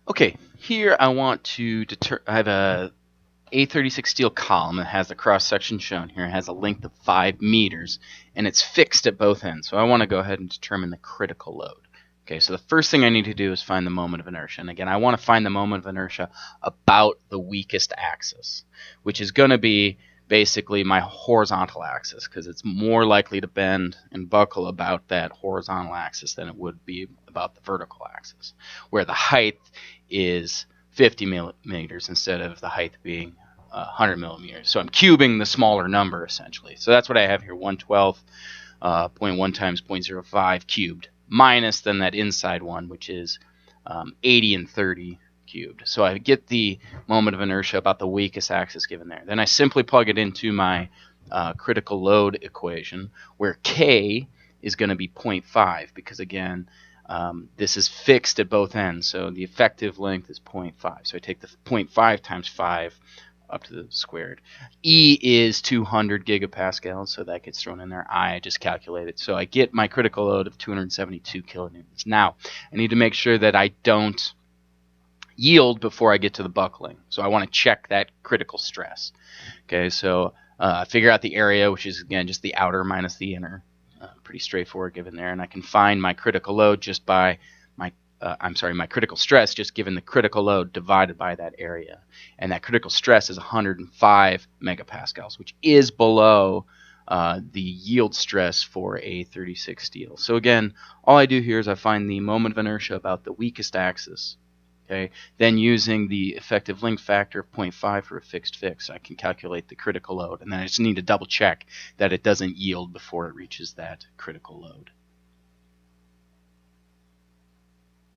Okay, here I want to I have a A36 steel column that has the cross section shown here. It has a length of 5 meters, and it's fixed at both ends. So I want to go ahead and determine the critical load. Okay, so the first thing I need to do is find the moment of inertia. And again, I want to find the moment of inertia about the weakest axis, which is going to be basically my horizontal axis, because it's more likely to bend and buckle about that horizontal axis than it would be about the vertical axis, where the height is 50 millimeters instead of the height being 100 millimeters. So I'm cubing the smaller number essentially. So that's what I have here, 112.1 times 0.05 cubed, minus then that inside one, which is 80 and 30 cubed. So I get the moment of inertia about the weakest axis given there. Then I simply plug it into my critical load equation, where K is going to be 0.5, because again, this is fixed at both ends, so the effective length is 0.5. So I take the 0.5 times 5 up to the squared. E is 200 gigapascals, so that gets thrown in there. I just calculated. So I get my critical load of 272 kilonewtons. Now, I need to make sure that I don't yield before I get to the buckling. So I want to check that critical stress. Okay, so I figure out the area, which is, again, just the outer minus the inner. Pretty straightforward given there. And I can find my critical load just by my critical stress just given the critical load divided by that area. And that critical stress is 105 megapascals, which is below the yield stress for A36 steel. So again, all I do here is I find the moment of inertia about the weakest axis. Okay. Then using the effective length factor of 0.5 for a fixed fix, I can calculate the critical load. And then I just need to double check that it doesn't yield before it reaches that critical load.